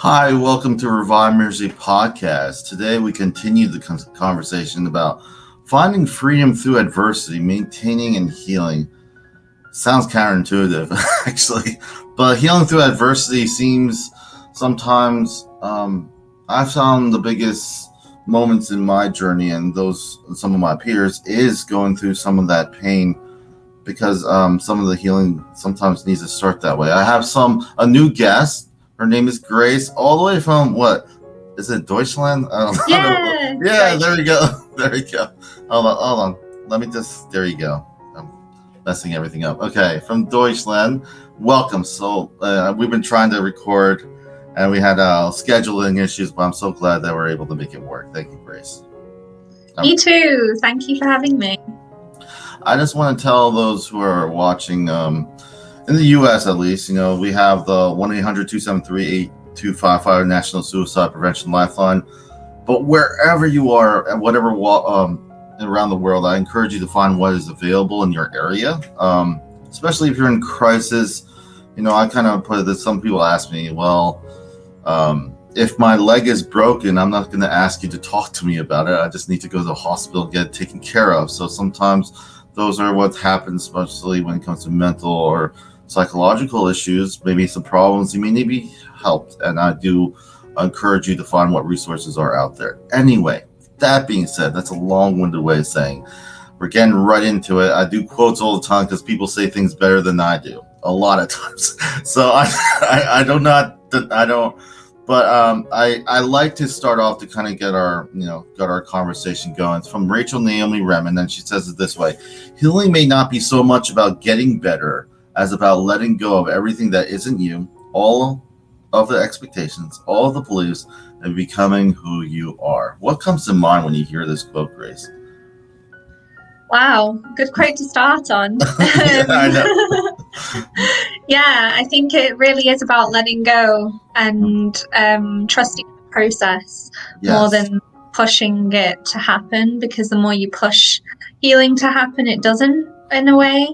Hi, welcome to Revive Ministries Podcast. Today we continue the conversation about finding freedom through adversity, maintaining and healing. Sounds counterintuitive, actually, but healing through adversity seems sometimes, I've found the biggest moments in my journey and some of my peers is going through some of that pain because some of the healing sometimes needs to start that way. I have a new guest. Her name is Grace, all the way from what? Is it Deutschland? I don't know. Yeah. Yeah, there we go. There we go. Hold on. There you go. I'm messing everything up. Okay, from Deutschland. Welcome. So we've been trying to record and we had scheduling issues, but I'm so glad that we're able to make it work. Thank you, Grace. Me too. Thank you for having me. I just want to tell those who are watching, in the U.S. at least, we have the 1-800-273-8255 National Suicide Prevention Lifeline. But wherever you are, at whatever around the world, I encourage you to find what is available in your area, especially if you're in crisis. I kind of put it that some people ask me, well, if my leg is broken, I'm not going to ask you to talk to me about it. I just need to go to the hospital and get it taken care of. So sometimes those are what happens, especially when it comes to mental or psychological issues, maybe some problems, you may need to be helped. And I do encourage you to find what resources are out there. Anyway, that being said, that's a long-winded way of saying we're getting right into it. I do quotes all the time because people say things better than I do a lot of times. So I like to start off to kind of get our conversation going. It's from Rachel Naomi Rem, and then she says it this way: healing may not be so much about getting better as about letting go of everything that isn't you, all of the expectations, all of the beliefs, and becoming who you are. What comes to mind when you hear this quote, Grace? Wow, good quote to start on. Yeah, I know. Yeah, I think it really is about letting go and trusting the process more than pushing it to happen, because the more you push healing to happen, it doesn't, in a way.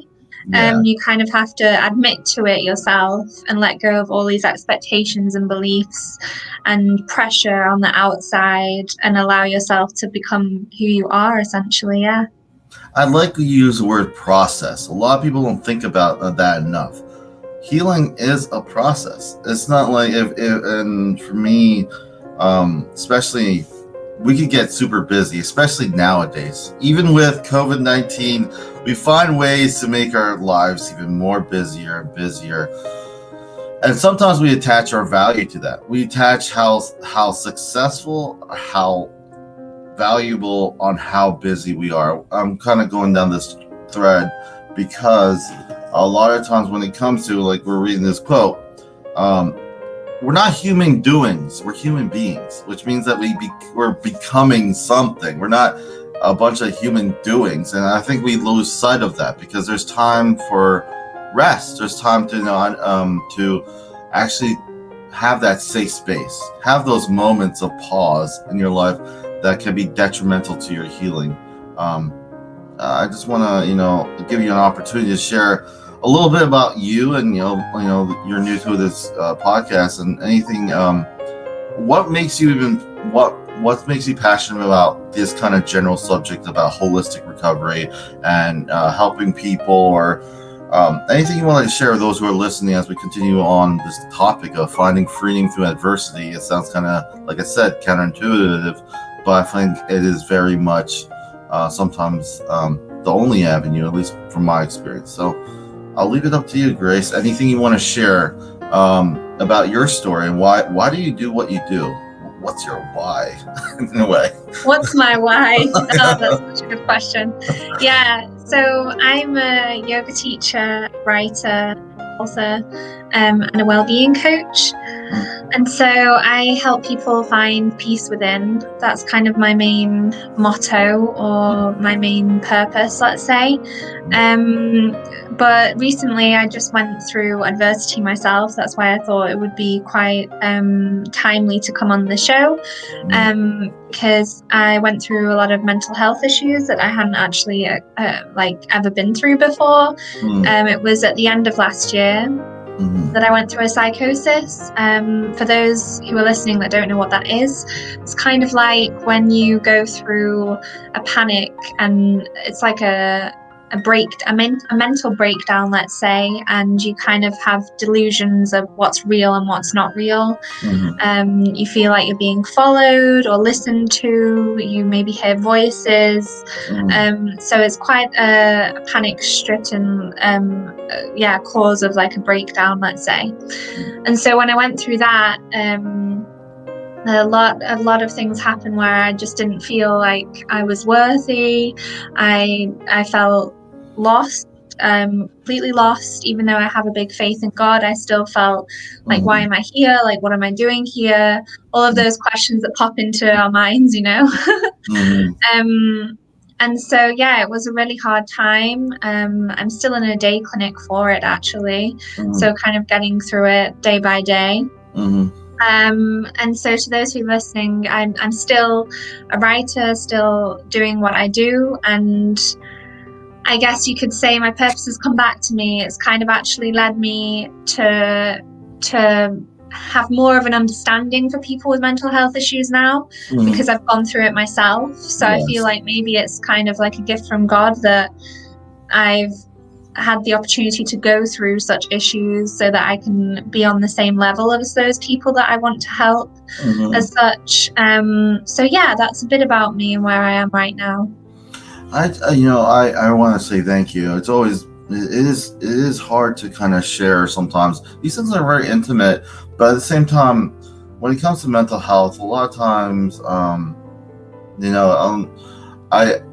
You kind of have to admit to it yourself and let go of all these expectations and beliefs and pressure on the outside and allow yourself to become who you are, essentially. Yeah. I'd like to use the word process. A lot of people don't think about that enough. Healing is a process. It's not like and for me, especially, we could get super busy, especially nowadays. Even with COVID-19, we find ways to make our lives even more busier and busier. And sometimes we attach our value to that. We attach how successful, how valuable on how busy we are. I'm kind of going down this thread because a lot of times when it comes to, like, we're reading this quote, we're not human doings, we're human beings, which means that we're becoming something. We're not a bunch of human doings. And I think we lose sight of that because there's time for rest. There's time to to actually have that safe space, have those moments of pause in your life that can be detrimental to your healing. I just want to, give you an opportunity to share a little bit about you, and you're new to this podcast, and anything. What makes you passionate about this kind of general subject about holistic recovery and helping people, or anything you want to share with those who are listening as we continue on this topic of finding freedom through adversity? It sounds kind of, like I said, counterintuitive, but I think it is very much sometimes the only avenue, at least from my experience. So I'll leave it up to you, Grace. Anything you want to share about your story and why do you do what you do? What's your why, in a way? What's my why? Oh, that's such a good question. Yeah, so I'm a yoga teacher, writer, author, and a well-being coach. And so I help people find peace within. That's kind of my main motto, or my main purpose, let's say. But recently I just went through adversity myself. That's why I thought it would be quite timely to come on the show, because I went through a lot of mental health issues that I hadn't actually ever been through before. It was at the end of last year. that I went through a psychosis. For those who are listening that don't know what that is, it's kind of like when you go through a panic, and it's like a mental breakdown, let's say, and you kind of have delusions of what's real and what's not real. You feel like you're being followed or listened to. You maybe hear voices. So it's quite a panic-stricken cause of like a breakdown, let's say. And so when I went through that, a lot of things happened where I just didn't feel like I was worthy. I felt lost, completely lost. Even though I have a big faith in God, I still felt like, why am I here? Like, what am I doing here? All of those questions that pop into our minds, you know. And so, yeah, it was a really hard time. I'm still in a day clinic for it, actually. So kind of getting through it day by day. And so to those who are listening, I'm still a writer, still doing what I do. And I guess you could say my purpose has come back to me. It's kind of actually led me to have more of an understanding for people with mental health issues now, because I've gone through it myself. So I feel like maybe it's kind of like a gift from God that I've had the opportunity to go through such issues so that I can be on the same level as those people that I want to help as such. So yeah, that's a bit about me and where I am right now. I want to say thank you. It's always, it is hard to kind of share sometimes. These things are very intimate, but at the same time, when it comes to mental health, a lot of times,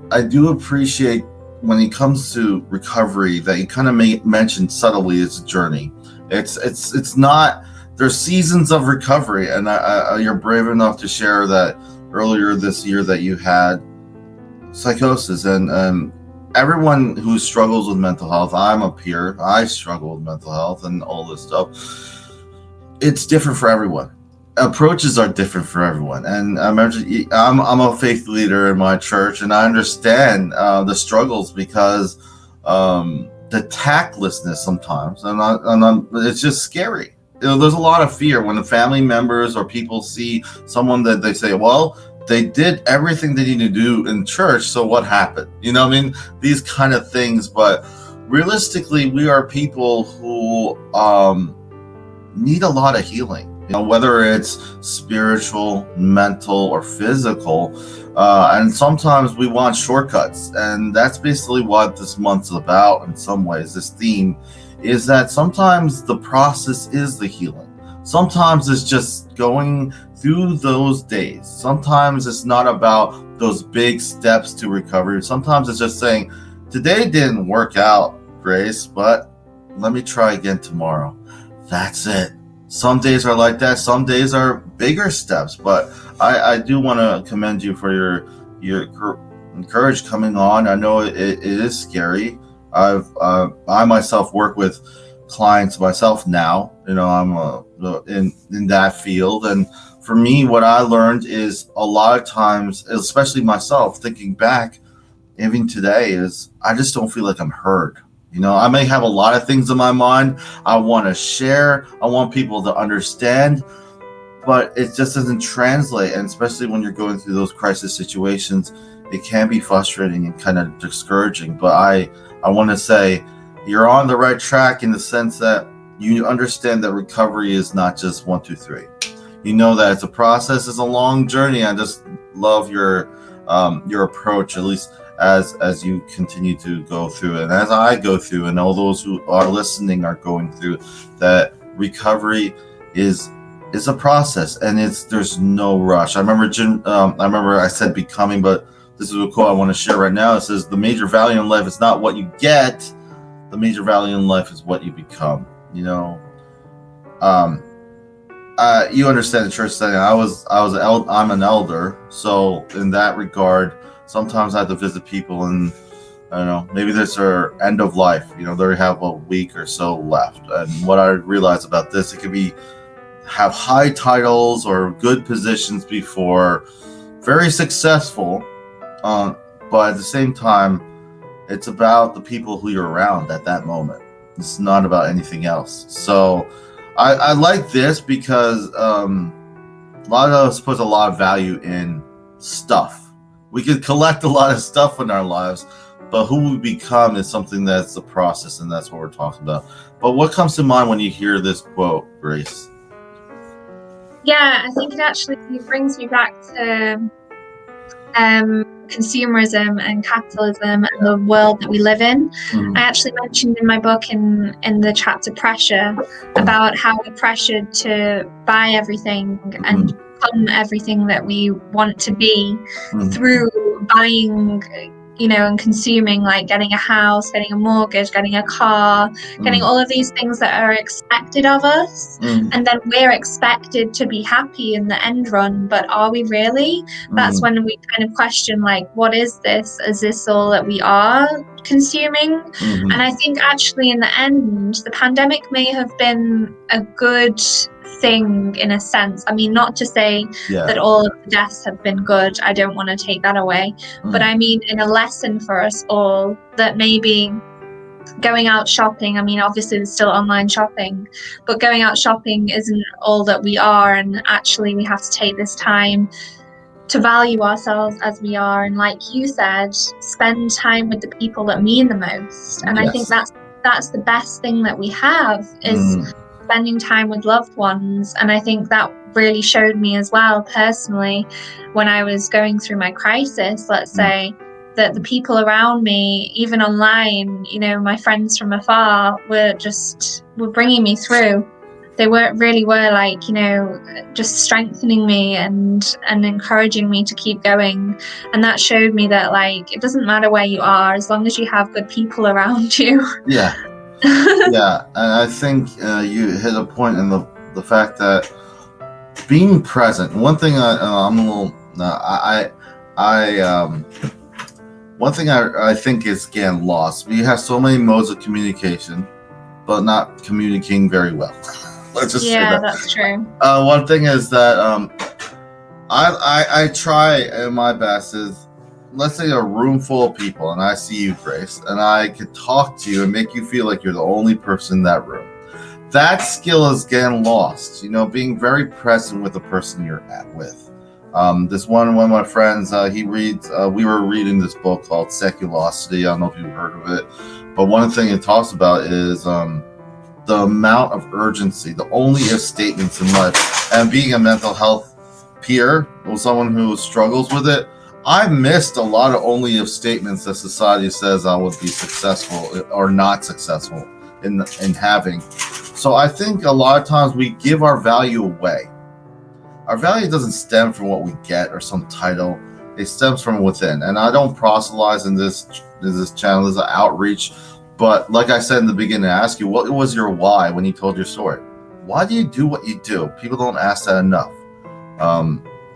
I do appreciate when it comes to recovery that you kind of mentioned subtly, it's a journey. It's not, there's seasons of recovery, and you're brave enough to share that earlier this year that you had psychosis, and everyone who struggles with mental health, I'm a peer, I struggle with mental health and all this stuff. It's different for everyone. Approaches are different for everyone, and I'm a faith leader in my church, and I understand the struggles because the tactlessness sometimes, and it's just scary. There's a lot of fear when the family members or people see someone that they say, well, they did everything they need to do in church, so what happened? You know what I mean? These kind of things. But realistically, we are people who need a lot of healing. Whether it's spiritual, mental, or physical. And sometimes we want shortcuts. And that's basically what this month's about in some ways. This theme is that sometimes the process is the healing. Sometimes it's just going through those days. Sometimes it's not about those big steps to recovery. Sometimes it's just saying, today didn't work out, Grace, but let me try again tomorrow. That's it. Some days are like that. Some days are bigger steps. But I do want to commend you for your courage coming on. I know it is scary. I myself work with clients myself now. I'm in that field, and for me, what I learned is a lot of times, especially myself, thinking back, even today, is I just don't feel like I'm heard. I may have a lot of things in my mind I want to share. I want people to understand, but it just doesn't translate. And especially when you're going through those crisis situations, it can be frustrating and kind of discouraging. But I want to say you're on the right track in the sense that you understand that recovery is not just 1, 2, 3. That it's a process, it's a long journey. I just love your approach, at least as you continue to go through it, and as I go through, and all those who are listening are going through, that recovery is a process, and there's no rush. I remember I said becoming, but this is a quote I want to share right now. It says, the major value in life is not what you get, the major value in life is what you become. You understand the church setting. I'm an elder, so in that regard, sometimes I have to visit people, and I don't know, maybe there's their end of life. They have a week or so left. And what I realized about this, it could be have high titles or good positions before, very successful, but at the same time, it's about the people who you're around at that moment. It's not about anything else. So I like this because a lot of us put a lot of value in stuff. We could collect a lot of stuff in our lives, but who we become is something that's the process, and that's what we're talking about. But what comes to mind when you hear this quote, Grace? Yeah, I think it actually brings me back to consumerism and capitalism and the world that we live in. Mm-hmm. I actually mentioned in my book in the chapter Pressure about how we're pressured to buy everything and become everything that we want to be through buying, and consuming, like getting a house, getting a mortgage, getting a car, getting all of these things that are expected of us. And then we're expected to be happy in the end run, but are we really? That's when we kind of question, like, what is this? Is this all that we are consuming? And I think actually in the end, the pandemic may have been a good thing in a sense. I mean, not to say that all of the deaths have been good. I don't want to take that away. But I mean, in a lesson for us all, that maybe going out shopping, I mean, obviously there's still online shopping, but going out shopping isn't all that we are. And actually we have to take this time to value ourselves as we are. And like you said, spend time with the people that mean the most. And I think that's the best thing that we have is spending time with loved ones. And I think that really showed me as well personally when I was going through my crisis, let's say, that the people around me, even online, my friends from afar were bringing me through. They were like, just strengthening me and encouraging me to keep going. And that showed me that, like, it doesn't matter where you are as long as you have good people around you. Yeah. Yeah, and I think you hit a point in the fact that being present. One thing one thing I think is getting lost. We have so many modes of communication, but not communicating very well. Let's just say that. Yeah, that's true. One thing is that I try my best is, let's say a room full of people and I see you, Grace, and I could talk to you and make you feel like you're the only person in that room. That skill is getting lost, being very present with the person you're with. This one of my friends, he reads, we were reading this book called Seculosity. I don't know if you've heard of it, but one thing it talks about is the amount of urgency, the only if statements in life, and being a mental health peer or someone who struggles with it. I missed a lot of only if statements that society says I would be successful or not successful in having. So I think a lot of times we give our value away. Our value doesn't stem from what we get or some title. It stems from within. And I don't proselytize in this channel. This is an outreach. But like I said in the beginning, I asked you, what was your why when you told your story? Why do you do what you do? People don't ask that enough.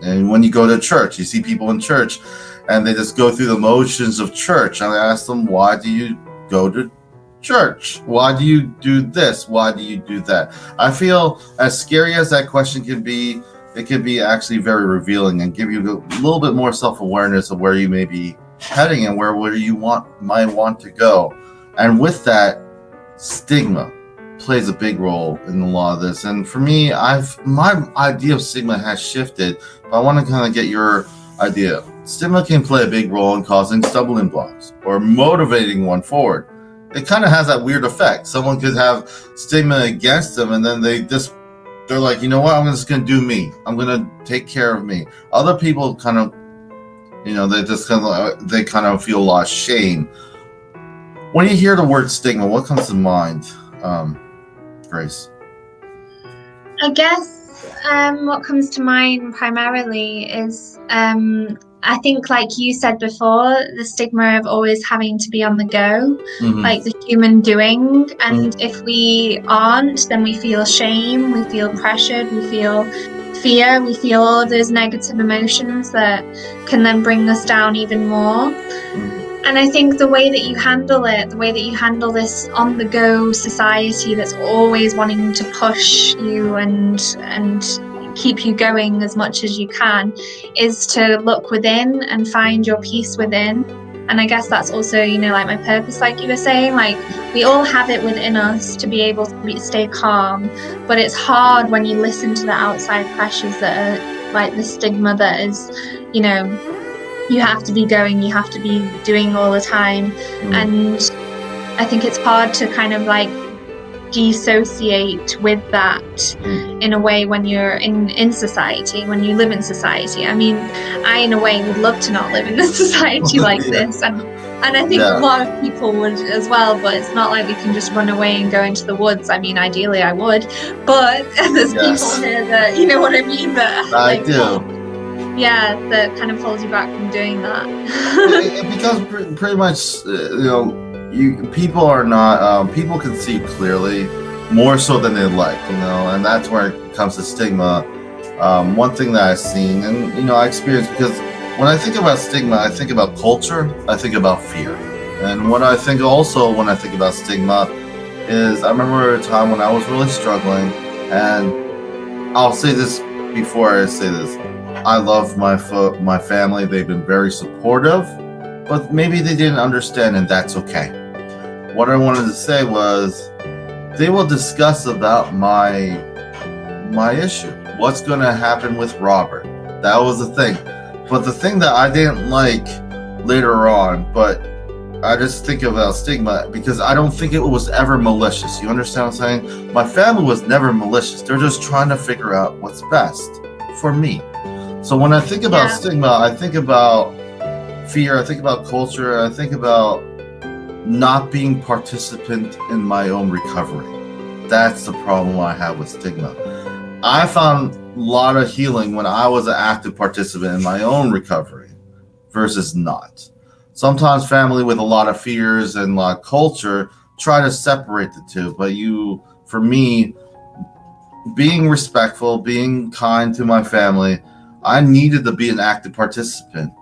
And when you go to church, you see people in church and they just go through the motions of church. And I ask them, why do you go to church? Why do you do this? Why do you do that? I feel as scary as that question can be, it can be actually very revealing and give you a little bit more self-awareness of where you may be heading and where you might want to go. And with that, stigma plays a big role in a lot of this. And for me, my idea of stigma has shifted, but I want to kind of get your idea. Stigma can play a big role in causing stumbling blocks or motivating one forward. It kind of has that weird effect. Someone could have stigma against them, and then they're like, you know what, I'm just going to do me. I'm going to take care of me. Other people kind of, they kind of feel a lot of shame. When you hear the word stigma, what comes to mind, Grace? I guess what comes to mind primarily is, I think, like you said before, the stigma of always having to be on the go, like the human doing. And if we aren't, then we feel shame, we feel pressured, we feel fear, we feel all of those negative emotions that can then bring us down even more. And I think the way that you handle it, the way that you handle this on-the-go society that's always wanting to push you and keep you going as much as you can, is to look within and find your peace within. And I guess that's also, like my purpose, like you were saying, like we all have it within us to be able to stay calm, but it's hard when you listen to the outside pressures that are like the stigma that is, you have to be going, you have to be doing all the time. And I think it's hard to kind of like dissociate with that in a way when you're in society, when you live in society. I mean, I in a way would love to not live in a society like this, and I think a lot of people would as well, but it's not like we can just run away and go into the woods. I mean, ideally I would, but there's people here that, you know what I mean, that I do. That kind of holds you back from doing that. Because pretty much, people are not, people can see clearly more so than they like, and that's where it comes to stigma. One thing that I've seen, and, I experienced, because when I think about stigma, I think about culture, I think about fear. And what I think also when I think about stigma is, I remember a time when I was really struggling, and I'll say this before I say this. I love my family. They've been very supportive, but maybe they didn't understand, and that's okay. What I wanted to say was, they will discuss about my issue. What's going to happen with Robert? That was the thing. But the thing that I didn't like later on, but I just think about stigma because I don't think it was ever malicious. You understand what I'm saying? My family was never malicious. They're just trying to figure out what's best for me. So when I think about stigma, I think about fear, I think about culture, I think about not being participant in my own recovery. That's the problem I have with stigma. I found a lot of healing when I was an active participant in my own recovery versus not. Sometimes family with a lot of fears and a lot of culture try to separate the two, but for me, being respectful, being kind to my family, I needed to be an active participant.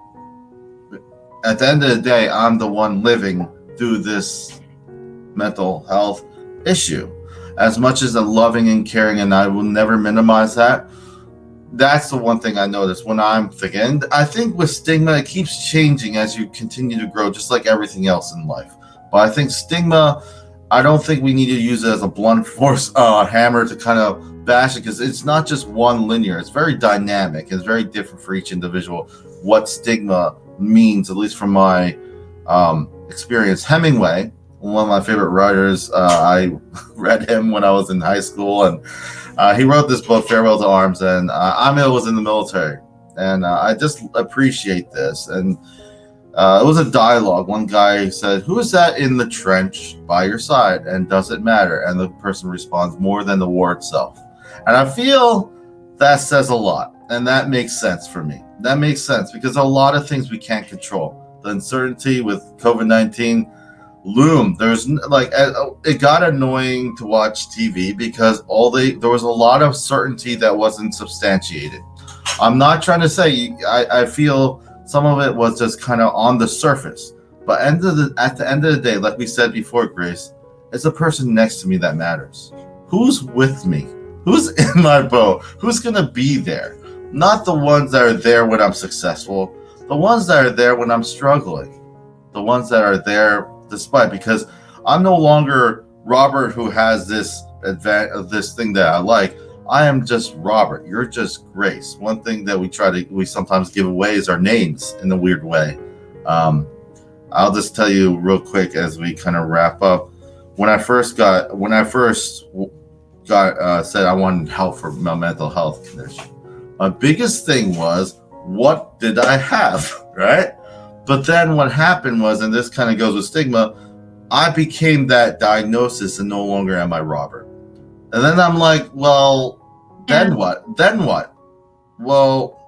At the end of the day, I'm the one living through this mental health issue. As much as I'm loving and caring, and I will never minimize that, that's the one thing I notice when I'm thinking. I think with stigma, it keeps changing as you continue to grow, just like everything else in life. But I think stigma, I don't think we need to use it as a blunt force hammer to kind of bash it, because it's not just one linear. It's very dynamic. It's very different for each individual what stigma means, at least from my experience. Hemingway, one of my favorite writers, I read him when I was in high school, and he wrote this book, Farewell to Arms, and I was in the military, and I just appreciate this. And it was a dialogue. One guy said, "Who is that in the trench by your side, and does it matter?" And the person responds, "More than the war itself." And I feel that says a lot, and that makes sense for me. That makes sense because a lot of things we can't control. The uncertainty with COVID-19 loom. There's it got annoying to watch TV because there was a lot of certainty that wasn't substantiated. I'm not trying to say I feel some of it was just kind of on the surface, but at the end of the day, like we said before, Grace, it's the person next to me that matters. Who's with me? Who's in my boat? Who's gonna be there? Not the ones that are there when I'm successful, the ones that are there when I'm struggling, the ones that are there despite, because I'm no longer Robert who has this thing that I like. I am just Robert. You're just Grace. One thing that we sometimes give away is our names in a weird way. I'll just tell you real quick as we kind of wrap up. When I first got said I wanted help for my mental health condition, my biggest thing was, what did I have, right? But then what happened was, and this kind of goes with stigma, I became that diagnosis and no longer am I Robert. And then I'm like, well, then what? Then what? Well,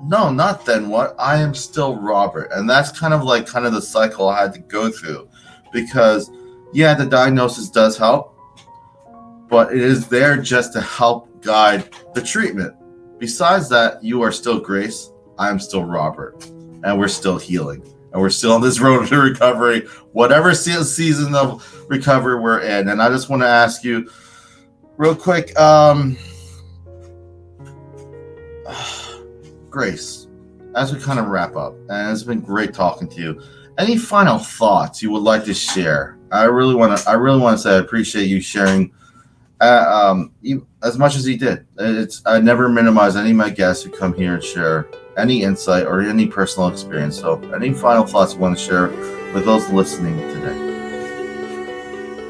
no, not then what. I am still Robert. And that's kind of the cycle I had to go through, because the diagnosis does help, but it is there just to help guide the treatment. Besides that, you are still Grace. I am still Robert, and we're still healing, and we're still on this road to recovery, whatever season of recovery we're in. And I just want to ask you real quick, Grace, as we kind of wrap up, and it's been great talking to you, Any final thoughts you would like to share? I really want to say I appreciate you sharing as much as you did. I never minimize any of my guests who come here and share any insight or any personal experience. So any final thoughts you want to share with those listening today?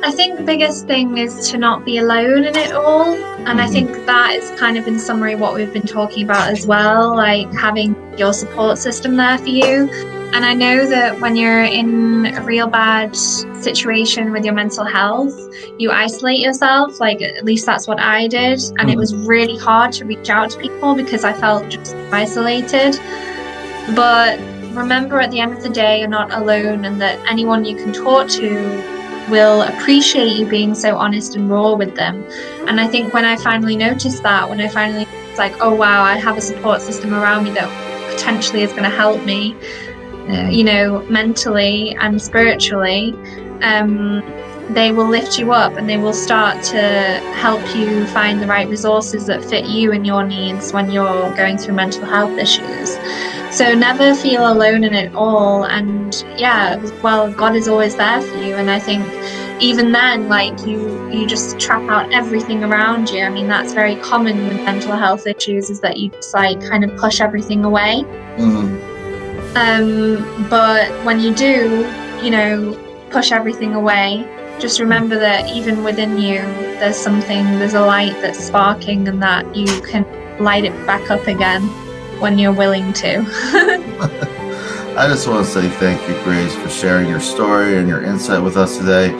I think the biggest thing is to not be alone in it all. And I think that is kind of in summary what we've been talking about as well, like having your support system there for you. And I know that when you're in a real bad situation with your mental health, you isolate yourself. Like, at least that's what I did. And it was really hard to reach out to people because I felt just isolated. But remember, at the end of the day, you're not alone, and that anyone you can talk to will appreciate you being so honest and raw with them. And I think when I finally noticed that, when I finally was like, oh wow, I have a support system around me that potentially is going to help me, mentally and spiritually, they will lift you up and they will start to help you find the right resources that fit you and your needs when you're going through mental health issues. So never feel alone in it all. And God is always there for you. And I think even then, like, you just trap out everything around you. I mean, that's very common with mental health issues, is that you just like kind of push everything away. But when you do, push everything away, just remember that even within you, there's a light that's sparking, and that you can light it back up again when you're willing to. I just want to say thank you, Grace, for sharing your story and your insight with us today.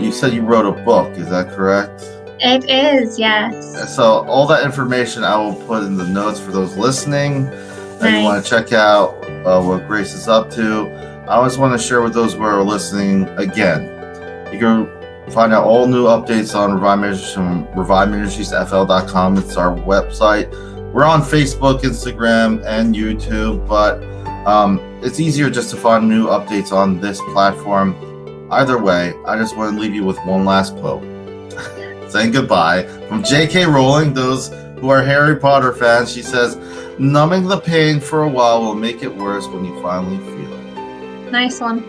You said you wrote a book, is that correct? It is, yes. So all that information I will put in the notes for those listening. Nice. If you want to check out what Grace is up to. I always want to share with those who are listening again. You can find out all new updates on Revive Ministries from ReviveMinistriesFL.com. It's our website. We're on Facebook, Instagram, and YouTube, but it's easier just to find new updates on this platform. Either way, I just want to leave you with one last quote. Saying goodbye from J.K. Rowling. Those who are Harry Potter fans, she says, numbing the pain for a while will make it worse when you finally feel it. Nice one.